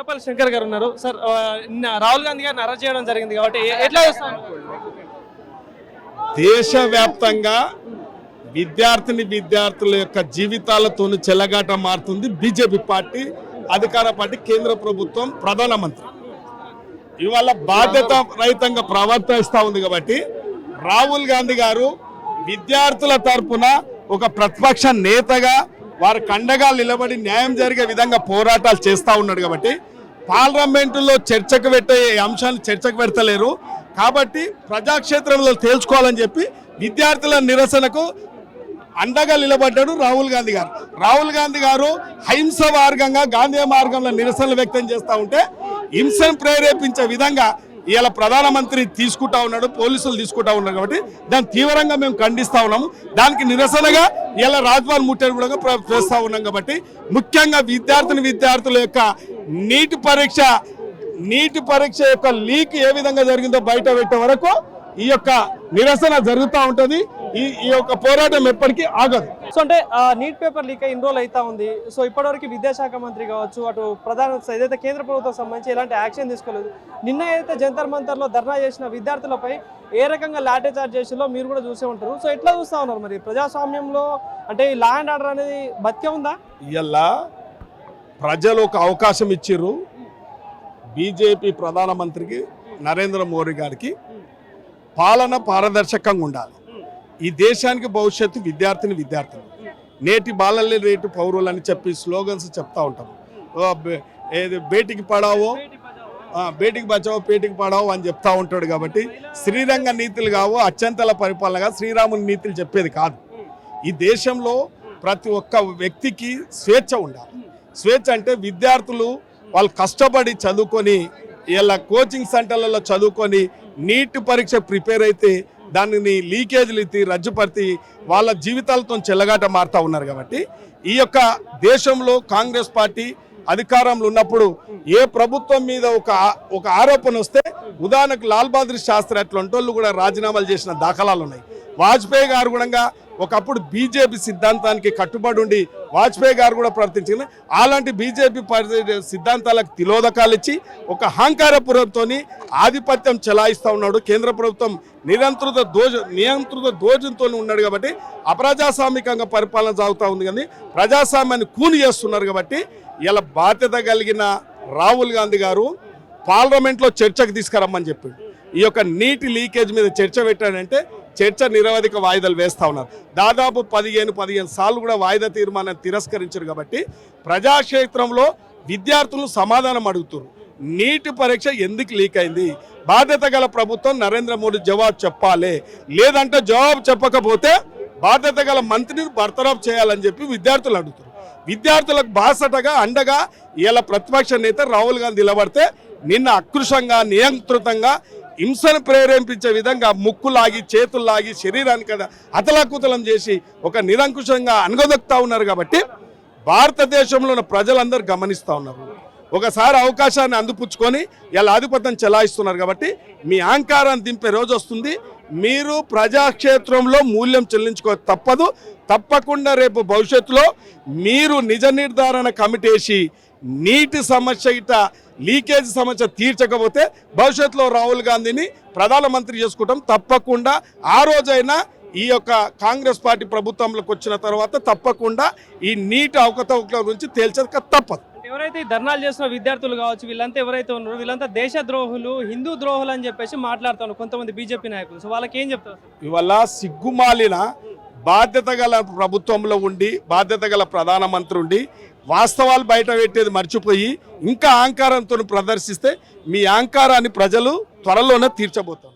ఎల్లపల్లి శంకర్ గారు ఉన్నారు సార్. రాహుల్ గాంధీ గారిని అరెస్ట్ చేయడం జరిగింది కాబట్టి ఎట్లా చూస్తాను? దేశవ్యాప్తంగా విద్యార్థుల యొక్క జీవితాలతో చెలగాట మారుతుంది బీజేపీ పార్టీ, అధికార పార్టీ, కేంద్ర ప్రభుత్వం, ప్రధానమంత్రి. ఇవాళ బాధ్యత రహితంగా ప్రవర్తిస్తూ ఉంది కాబట్టి రాహుల్ గాంధీ గారు విద్యార్థుల తరపున ఒక ప్రతిపక్ష నేతగా వారి కండగా నిలబడి న్యాయం జరిగే విధంగా పోరాటాలు చేస్తూ ఉన్నాడు కాబట్టి పార్లమెంటులో చర్చకు పెట్టే అంశాన్ని చర్చకు పెడతలేరు కాబట్టి ప్రజాక్షేత్రంలో తేల్చుకోవాలని చెప్పి విద్యార్థుల నిరసనకు అండగా నిలబడ్డాడు రాహుల్ గాంధీ గారు. రాహుల్ గాంధీ గారు అహింస మార్గంగా గాంధీ మార్గంలో నిరసనలు వ్యక్తం చేస్తూ ఉంటే హింసను ప్రేరేపించే విధంగా ఇవాళ ప్రధానమంత్రి తీసుకుంటా ఉన్నాడు, పోలీసులు తీసుకుంటా ఉన్నారు కాబట్టి దాన్ని తీవ్రంగా మేము ఖండిస్తా ఉన్నాము. దానికి నిరసనగా ఇలా రాజ్భవన్ ముట్టడి కూడా చేస్తూ ఉన్నాం కాబట్టి ముఖ్యంగా విద్యార్థుల యొక్క నీటి పరీక్ష యొక్క లీక్ ఏ విధంగా జరిగిందో బయట పెట్టే వరకు ఈ యొక్క నిరసన జరుగుతూ ఉంటుంది. ఈ యొక్క పోరాటం ఎప్పటికీ ఆగదు. సో అంటే నీట్ పేపర్ లీక్ ఇన్ని రోజులు అవుతా ఉంది. సో ఇప్పటివరకు విద్యాశాఖ మంత్రి కావచ్చు, అటు ఏదైతే కేంద్ర ప్రభుత్వం సంబంధించి ఎలాంటి యాక్షన్ తీసుకోలేదు. నిన్న ఏదైతే జంతర్ మంతర్లో ధర్నా చేసిన విద్యార్థులపై ఏ రకంగా లాఠీ చార్జ్ చేసిందో మీరు కూడా చూసే ఉంటారు. సో ఎట్లా చూస్తూ ఉన్నారు మరి ప్రజాస్వామ్యంలో? అంటే ఈ లా అండ్ ఆర్డర్ అనేది బతికే ఉందా? ఇలా ప్రజలు ఒక అవకాశం ఇచ్చిర్రు బీజేపీ ప్రధానమంత్రికి నరేంద్ర మోడీ గారికి. పాలన పారదర్శకంగా ఉండాలి. ఈ దేశానికి భవిష్యత్తు విద్యార్థులు నేటి బాలలే రేటు పౌరులు అని చెప్పి స్లోగన్స్ చెప్తా ఉంటాం. బేటికి పడావో బేటికి బచావో పేటికి పడావో అని చెప్తా ఉంటాడు కాబట్టి శ్రీరంగ నీతులు కావు, అత్యంతల పరిపాలనగా శ్రీరాముని నీతులు చెప్పేది కాదు. ఈ దేశంలో ప్రతి ఒక్క వ్యక్తికి స్వేచ్ఛ ఉండాలి. స్వేచ్ఛ అంటే విద్యార్థులు వాళ్ళు కష్టపడి చదువుకొని ఇలా కోచింగ్ సెంటర్లలో చదువుకొని నీట్ పరీక్ష ప్రిపేర్ అయితే దానిని లీకేజీలు ఎత్తి రజ్జుపరిచి వాళ్ళ జీవితాలతో చెల్లగాట మారుతూ ఉన్నారు కాబట్టి ఈ యొక్క దేశంలో కాంగ్రెస్ పార్టీ అధికారంలో ఉన్నప్పుడు ఏ ప్రభుత్వం మీద ఒక ఆరోపణ వస్తే ఉదాహరణకు లాల్ బహదూర్ శాస్త్రి అట్లాంటి వాళ్ళు కూడా రాజీనామాలు చేసిన దాఖలాలు ఉన్నాయి. వాజ్పేయి గారు కూడా ఒకప్పుడు బీజేపీ సిద్ధాంతానికి కట్టుబడి ఉండి వాజ్పేయి గారు కూడా ప్రవర్తించింది. అలాంటి బీజేపీ సిద్ధాంతాలకు తిలోదకాలు ఇచ్చి ఒక అహంకారపురంతో ఆధిపత్యం చెలాయిస్తూ ఉన్నాడు. కేంద్ర ప్రభుత్వం నియంత్రిత దోజంతో ఉన్నాడు కాబట్టి అప్రజాస్వామికంగా పరిపాలన సాగుతూ ఉంది. కానీ ప్రజాస్వామ్యాన్ని కూని చేస్తున్నారు కాబట్టి ఇలా బాధ్యత కలిగిన రాహుల్ గాంధీ గారు పార్లమెంట్లో చర్చకు తీసుకురమ్మని చెప్పిండు. ఈ యొక్క నీటి లీకేజ్ మీద చర్చ పెట్టాడంటే చర్చ నిరవధిక వాయిదాలు వేస్తూ ఉన్నారు. దాదాపు 15 సార్లు కూడా వాయిదా తీర్మానాన్ని తిరస్కరించారు కాబట్టి ప్రజాక్షేత్రంలో విద్యార్థులు సమాధానం అడుగుతారు. నీటి పరీక్ష ఎందుకు లీక్ అయింది? బాధ్యత గల ప్రభుత్వం నరేంద్ర మోడీ జవాబు చెప్పాలి. లేదంటే జవాబు చెప్పకపోతే బాధ్యత గల మంత్రిని బర్తరఫ్ చేయాలని చెప్పి విద్యార్థులు అడుగుతారు. విద్యార్థులకు బాసటగా అండగా ఇలా ప్రతిపక్ష నేత రాహుల్ గాంధీ నిలబడితే నిన్న అకృషంగా నియంత్రితంగా హింసను ప్రేరేపించే విధంగా ముక్కులాగి చేతుల్లాగి శరీరానికి అతలాకుతలం చేసి ఒక నిరంకుశంగా అనగదొక్కుతా ఉన్నారు కాబట్టి భారతదేశంలో ఉన్న ప్రజలందరూ గమనిస్తూ ఉన్నారు. ఒకసారి అవకాశాన్ని అందిపుచ్చుకొని ఇలా ఆధిపత్యం చెలాయిస్తున్నారు కాబట్టి మీ అహంకారాన్ని దింపే రోజు వస్తుంది. మీరు ప్రజాక్షేత్రంలో మూల్యం చెల్లించుకో తప్పదు. తప్పకుండా రేపు భవిష్యత్తులో మీరు నిజ నిర్ధారణ కమిటీ వేసి నీటి సమస్య లీకేజ్ సమస్య తీర్చకపోతే భవిష్యత్తులో రాహుల్ గాంధీని ప్రధానమంత్రి చేసుకుంటాం. తప్పకుండా ఆ రోజైనా ఈ యొక్క కాంగ్రెస్ పార్టీ ప్రభుత్వంలోకి వచ్చిన తర్వాత తప్పకుండా ఈ నీటి అవకతవకల గురించి తేల్చక తప్పదు. ఎవరైతే ధర్నాలు చేసిన విద్యార్థులు కావచ్చు, వీళ్ళంతా ఎవరైతే ఉన్నారో వీళ్ళంతా దేశ ద్రోహులు, హిందూ ద్రోహులు అని చెప్పేసి మాట్లాడుతున్నారు కొంతమంది బీజేపీ నాయకులు. సో వాళ్ళకి ఏం చెప్తారు? ఇవాళ సిగ్గుమాలిన బాధ్యత గల ప్రభుత్వంలో ఉండి బాధ్యత గల ప్రధానమంత్రి ఉండి వాస్తవాలు బయట పెట్టేది మర్చిపోయి ఇంకా అహంకారంతో ప్రదర్శిస్తే మీ అహంకారాన్ని ప్రజలు త్వరలోనే తీర్చబోతారు.